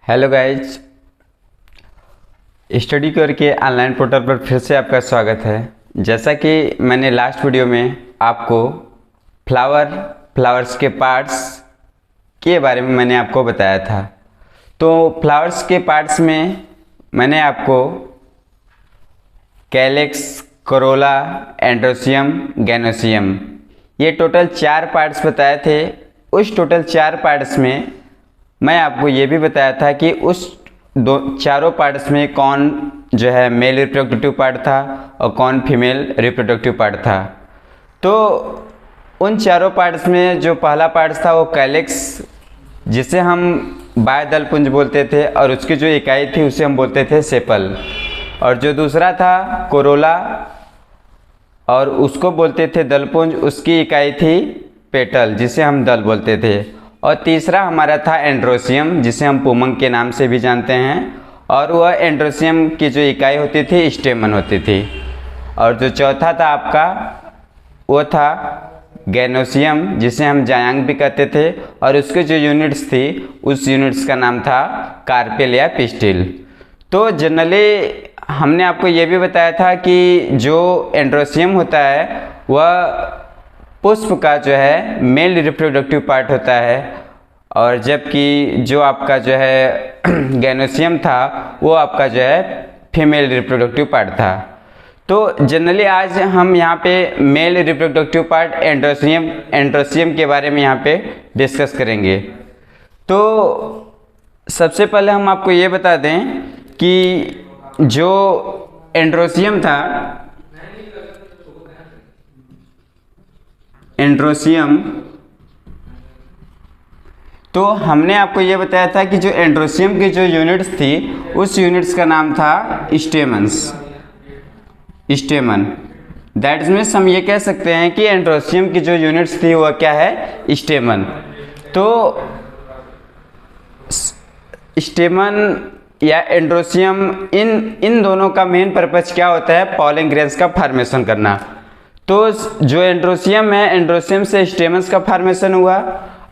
Hello guys, study cure के online portal पर फिर से आपका स्वागत है। जैसा कि मैंने लास्ट वीडियो में आपको फ्लावर्स के पार्ट्स के बारे में मैंने आपको बताया था। तो फ्लावर्स के पार्ट्स में मैंने आपको कैलेक्स, कोरोला, एंड्रोसियम, गैनोसियम ये टोटल 4 पार्ट्स बताए थे। उस टोटल 4 पार्ट्स में मैं आपको ये भी बताया था कि उस चारों पार्ट्स में कौन जो है मेल रिप्रोडक्टिव पार्ट था और कौन फीमेल रिप्रोडक्टिव पार्ट था। तो उन चारों पार्ट्स में जो पहला पार्ट था वो कैलेक्स, जिसे हम बाह्यदलपुंज बोलते थे, और उसकी जो इकाई थी उसे हम बोलते थे सेपल। और जो दूसरा था कोरोला, और उसको बोलते थे दलपुंज, उसकी इकाई थी पेटल, जिसे हम दल बोलते थे। और तीसरा हमारा था एंड्रोसियम, जिसे हम पुमंग के नाम से भी जानते हैं, और वह एंड्रोसियम की जो इकाई होती थी स्टेमन होती थी। और जो चौथा था आपका वो था गैनोसियम, जिसे हम जायांग भी कहते थे, और उसके जो यूनिट्स थी उस यूनिट्स का नाम था कार्पेल या पिस्टिल। तो जनरली हमने आपको ये भी बताया था कि जो एंड्रोसियम होता है वह पुष्प का जो है मेल रिप्रोडक्टिव पार्ट होता है, और जबकि जो आपका जो है गैनोसियम था वो आपका जो है फीमेल रिप्रोडक्टिव पार्ट था। तो जनरली आज हम यहाँ पे मेल रिप्रोडक्टिव पार्ट एंड्रोसियम के बारे में यहाँ पे डिस्कस करेंगे। तो सबसे पहले हम आपको ये बता दें कि जो एंड्रोसियम था, एंड्रोसियम, तो हमने आपको ये बताया था कि जो एंड्रोसियम की जो यूनिट्स थी उस यूनिट्स का नाम था स्टेमन। दैट मीन्स हम ये कह सकते हैं कि एंड्रोसियम की जो यूनिट्स थी वह क्या है, स्टेमन। तो स्टेमन या एंड्रोसियम, इन दोनों का मेन पर्पज क्या होता है, पॉलन ग्रेन्स का फॉर्मेशन करना। तो जो एंड्रोसियम है, एंड्रोसियम से स्टेमन्स का फॉर्मेशन हुआ।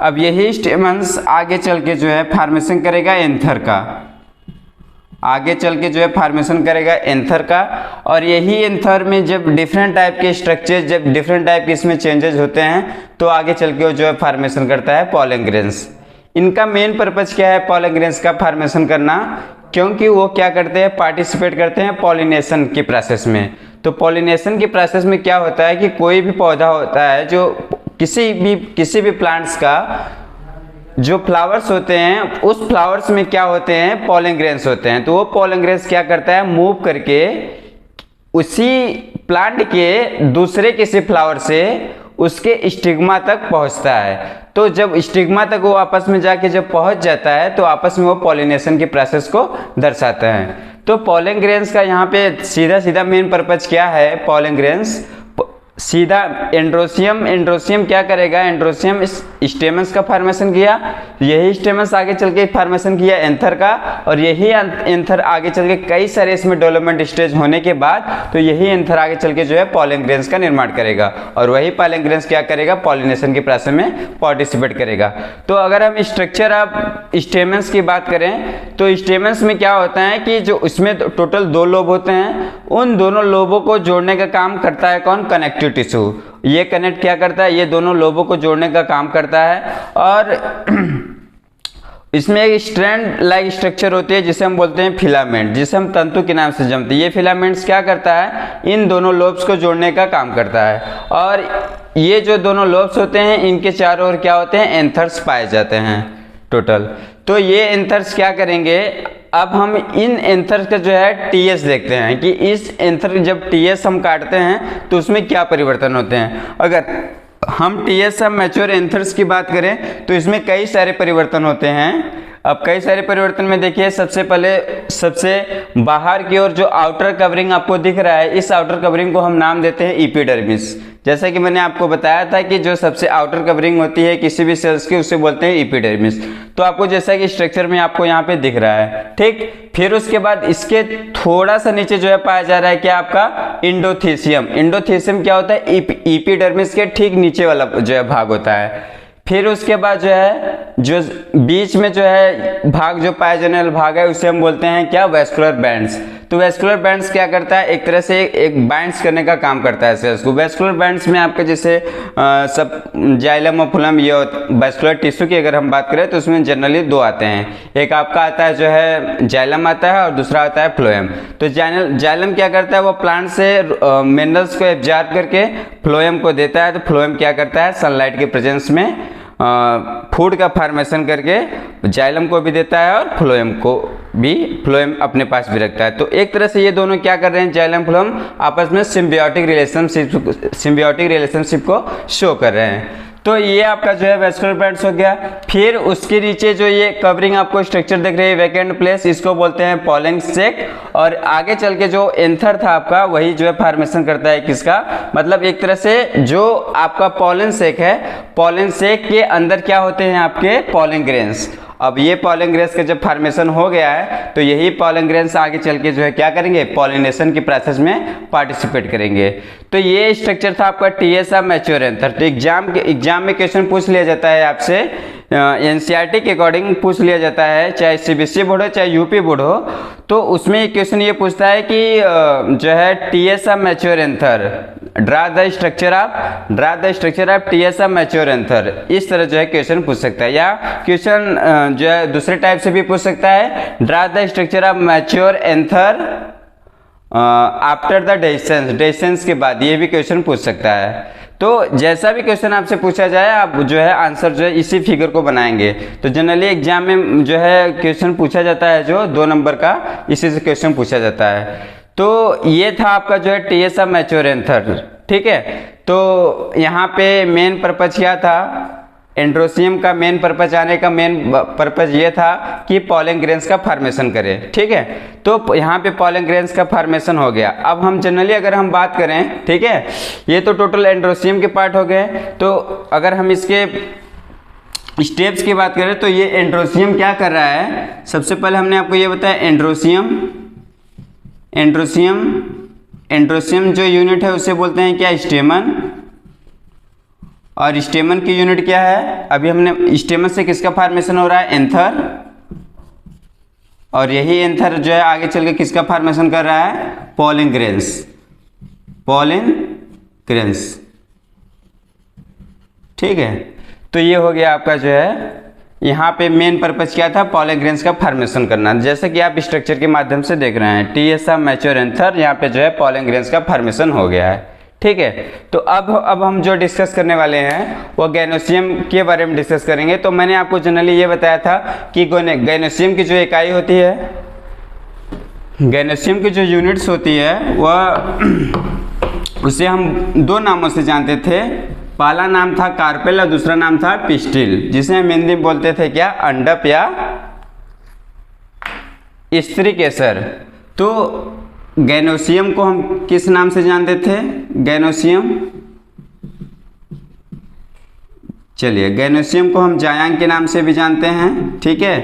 अब यही स्टेमन्स आगे चल के जो है फॉर्मेशन करेगा एंथर का, आगे चल के जो है फॉर्मेशन करेगा एंथर का। और यही एंथर में जब डिफरेंट टाइप के स्ट्रक्चर, जब डिफरेंट टाइप के इसमें चेंजेस होते हैं तो आगे चल के वो जो है फॉर्मेशन करता है पॉलन ग्रेन्स। इनका मेन पर्पज क्या है, पॉलन ग्रेन्स का फॉर्मेशन करना, क्योंकि वो क्या करते हैं, पार्टिसिपेट करते हैं पॉलिनेशन की प्रोसेस में। तो पॉलिनेशन की प्रोसेस में क्या होता है कि कोई भी पौधा होता है, जो किसी भी प्लांट्स का जो फ्लावर्स होते हैं उस फ्लावर्स में क्या होते हैं, पॉलन ग्रेन्स होते हैं। तो वो पॉलन ग्रेन्स क्या करता है, मूव करके उसी प्लांट के दूसरे किसी फ्लावर से उसके स्टिग्मा तक पहुंचता है। तो जब स्टिग्मा तक वो आपस में जाके जब पहुंच जाता है तो आपस में वो पॉलिनेशन की प्रोसेस को दर्शाता है। तो पॉलन ग्रेन्स का यहाँ पे सीधा मेन पर्पज क्या है, पॉलन ग्रेन्स सीधा एंड्रोसियम क्या करेगा, एंड्रोसियम इस स्टेमन्स का फॉर्मेशन किया, यही स्टेमन्स आगे चल के फॉर्मेशन किया एंथर का, और यही एंथर आगे चल के कई सारे इसमें डेवलपमेंट स्टेज होने के बाद तो यही एंथर आगे चल के जो है पॉलन ग्रेन्स का निर्माण करेगा, और वही पॉलन ग्रेन्स क्या करेगा, पॉलिनेशन की प्रोसेस में पार्टिसिपेट करेगा। तो अगर हम स्ट्रक्चर ऑफ स्टेमन्स की बात करें तो स्टेमन्स में क्या होता है कि जो उसमें टोटल 2 लोब होते हैं, उन दोनों लोबों को जोड़ने का काम करता है कौन, कनेक्टिव टिश्यू। ये कनेक्ट क्या करता है, ये दोनों लोबों को जोड़ने का काम करता है। और इसमें एक स्ट्रैंड लाइक स्ट्रक्चर होती है जिसे हम बोलते हैं फिलामेंट, जिसे हम तंतु के नाम से जानते हैं। ये फिलामेंट्स क्या करता है, इन दोनों लोब्स को जोड़ने का काम करता है। और ये जो दोनों लोब्स होते हैं इनके चारों ओर क्या होते हैं, एंथर्स पाए जाते हैं टोटल। तो ये एंथर्स क्या करेंगे, अब हम इन एंथर का जो है टीएस देखते हैं कि इस एंथर जब टीएस हम काटते हैं तो उसमें क्या परिवर्तन होते हैं। अगर हम टीएस ऑफ मैच्योर एंथर्स की बात करें तो इसमें कई सारे परिवर्तन होते हैं। अब कई सारे परिवर्तन में देखिए, सबसे पहले सबसे बाहर की ओर जो आउटर कवरिंग आपको दिख रहा है, इस आउटर कवरिंग को हम नाम देते हैं एपिडर्मिस। जैसा कि मैंने आपको बताया था कि जो सबसे आउटर कवरिंग होती है किसी भी सेल्स की उसे बोलते हैं एपिडर्मिस। तो आपको जैसा कि स्ट्रक्चर में आपको यहाँ पे दिख रहा है, ठीक। फिर उसके बाद इसके थोड़ा सा नीचे जो है पाया जा रहा है क्या, आपका इंडोथीसियम। इंडोथीसियम क्या होता है, एपिडर्मिस के ठीक नीचे वाला जो है भाग होता है। फिर उसके बाद जो है जो बीच में जो है भाग जो पाया जाने वाला भाग है उसे हम बोलते हैं क्या, वैस्कुलर बैंड्स। तो वैस्कुलर बैंड्स क्या करता है, एक तरह से एक बाइंड्स करने का काम करता है सेल्स को। वैस्कुलर बैंड्स में आपके जैसे सब जाइलम और फ्लोएम ये वैस्कुलर टिश्यू की अगर हम बात करें तो उसमें जनरली दो आते हैं, एक आपका आता है जो है जाइलम आता है और दूसरा आता है फ्लोएम। तो जाइलम क्या करता है, वो प्लांट से मिनरल्स को एब्जॉर्ब करके फ्लोएम को देता है। तो फ्लोएम क्या करता है, सनलाइट के प्रेजेंस में फूड का फॉर्मेशन करके जाइलम को भी देता है और फ्लोएम को भी, फ्लोएम अपने पास भी रखता है। तो एक तरह से ये दोनों क्या कर रहे हैं, जाइलम फ्लोएम आपस में सिम्बियोटिक रिलेशनशिप को शो कर रहे हैं। तो ये आपका जो है वैस्कुलर बैंड्स हो गया। फिर उसके नीचे जो ये कवरिंग आपको स्ट्रक्चर दिख रही है वैकेंट प्लेस, इसको बोलते हैं पॉलन सेक। और आगे चल के जो एंथर था आपका वही जो है फॉर्मेशन करता है किसका, मतलब एक तरह से जो आपका पॉलन सेक है, पॉलन सेक के अंदर क्या होते हैं आपके पॉलन ग्रेन्स। अब ये पॉलन ग्रेन्स का जब फॉर्मेशन हो गया है तो यही पॉलन ग्रेन्स आगे चल के जो है क्या करेंगे, पॉलिनेशन की प्रोसेस में पार्टिसिपेट करेंगे। तो ये स्ट्रक्चर था आपका टीएसआ मैच्योर एंथर। तो एग्जाम में क्वेश्चन पूछ लिया जाता है आपसे, एनसीईआरटी के अकॉर्डिंग पूछ लिया जाता है, चाहे सीबीएसई बोर्ड हो चाहे यूपी बोर्ड हो। तो उसमें क्वेश्चन ये पूछता है कि जो है TS a mature anther, draw the structure of TS a mature anther, इस तरह जो है क्वेश्चन पूछ सकता है। या क्वेश्चन जो है दूसरे टाइप से भी पूछ सकता है, draw the structure of mature anther after the dehiscence के बाद, ये भी क्वेश्चन पूछ सकता है। तो जैसा भी क्वेश्चन आपसे पूछा जाए आप जो है आंसर जो है इसी फिगर को बनाएंगे। तो जनरली एग्जाम में जो है क्वेश्चन पूछा जाता है जो 2 नंबर का, इसी से क्वेश्चन पूछा जाता है। तो ये था आपका जो है टीएसआ मैच्योर एंथर, ठीक है। तो यहाँ पे मेन पर्पज क्या था, एंड्रोसियम का मेन पर्पज आने का मेन पर्पज ये था कि पॉलन ग्रेन्स का फॉर्मेशन करे, ठीक है। तो यहाँ पे पॉलन ग्रेन्स का फॉर्मेशन हो गया। अब हम जनरली अगर हम बात करें, ठीक है, ये तो टोटल एंड्रोसियम के पार्ट हो गए। तो अगर हम इसके स्टेप्स की बात करें तो ये एंड्रोसियम क्या कर रहा है, सबसे पहले हमने आपको ये बताया एंड्रोसियम जो यूनिट है उसे बोलते हैं क्या, स्टेमन। और स्टेमन की यूनिट क्या है, अभी हमने स्टेमन से किसका फॉर्मेशन हो रहा है, एंथर। और यही एंथर जो है आगे चल के किसका फॉर्मेशन कर रहा है, पॉलन ग्रेन्स, ठीक है। तो ये हो गया आपका जो है, यहाँ पे मेन पर्पज क्या था, पॉलन ग्रेन्स का फॉर्मेशन करना। जैसे कि आप स्ट्रक्चर के माध्यम से देख रहे हैं, टीएसआ मैच्योर एंथर, यहाँ पे जो है पॉलन ग्रेन्स का फॉर्मेशन हो गया है, ठीक है। तो अब हम जो डिस्कस करने वाले हैं वो गैनोसियम के बारे में डिस्कस करेंगे। तो मैंने आपको जनरली ये बताया था कि गैनोसियम की जो इकाई होती है, गैनोसियम की जो यूनिट्स होती है वह उसे हम 2 नामों से जानते थे। पहला नाम था कार्पेल और दूसरा नाम था पिस्टिल, जिसे हम हिंदी में बोलते थे क्या, अंडप या स्त्री केसर। तो गैनोसियम को हम किस नाम से जानते थे, गैनोसियम, चलिए गैनोसियम को हम जायांग के नाम से भी जानते हैं, ठीक है।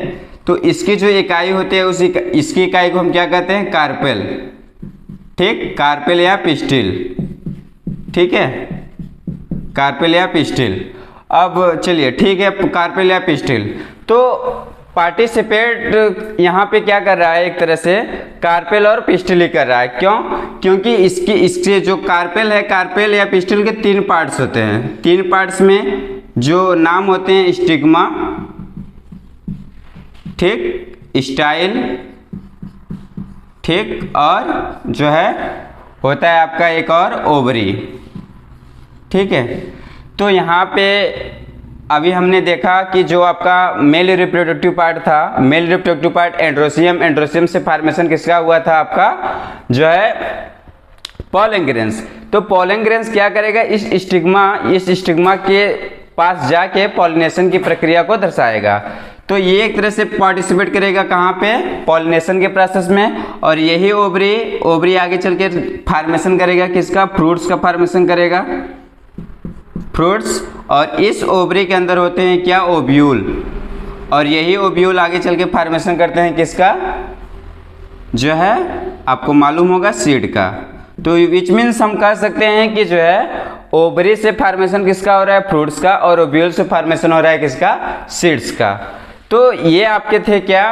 तो इसकी जो इकाई होती है इसकी इकाई को हम क्या कहते हैं, कार्पेल, ठीक, कार्पेल या पिस्टिल, ठीक है, कार्पेल या पिस्टिल। अब चलिए ठीक है, कार्पेल या पिस्टिल। तो पार्टिसिपेट यहाँ पे क्या कर रहा है, एक तरह से कार्पेल और पिस्टिल ही कर रहा है। क्यों, क्योंकि इसके जो कार्पेल है, कार्पेल या पिस्टिल के 3 पार्ट्स होते हैं। 3 पार्ट्स में जो नाम होते हैं, स्टिग्मा, ठीक, स्टाइल, ठीक, और जो है होता है आपका एक और ओवरी, ठीक है। तो यहाँ पे अभी हमने देखा कि जो आपका मेल रिप्रोडक्टिव पार्ट था, मेल रिप्रोडक्टिव पार्ट एंड्रोसियम से फॉर्मेशन किसका हुआ था, आपका जो है पॉलन ग्रेन्स। तो पॉलन ग्रेन्स क्या करेगा, इस स्टिग्मा के पास जाके पॉलिनेशन की प्रक्रिया को दर्शाएगा। तो ये एक तरह से पार्टिसिपेट करेगा कहाँ पे, पॉलिनेशन के प्रोसेस में। और यही ओवरी आगे चल के फॉर्मेशन करेगा किसका, फ्रूट्स का फॉर्मेशन करेगा, फ्रूट्स। और इस ओवरी के अंदर होते हैं क्या, ओव्यूल। और यही ओव्यूल आगे चल के फॉर्मेशन करते हैं किसका, जो है आपको मालूम होगा सीड का। तो विच मीन्स हम कह सकते हैं कि जो है ओवरी से फॉर्मेशन किसका हो रहा है? फ्रूट्स का। और ओव्यूल से फॉर्मेशन हो रहा है किसका? सीड्स का। तो ये आपके थे क्या?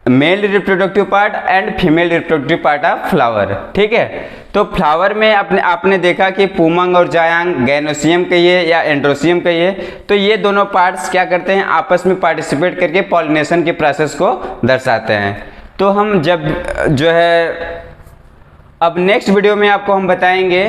Male reproductive part and female reproductive part of flower. ठीक है, तो फ्लावर में आपने देखा कि पुमंग और जायांग गैनोसियम कहिए या एंड्रोसियम कहिए, तो ये दोनों पार्ट्स क्या करते हैं? आपस में पार्टिसिपेट करके पॉलिनेशन के प्रोसेस को दर्शाते हैं। तो हम जब जो है अब नेक्स्ट वीडियो में आपको हम बताएंगे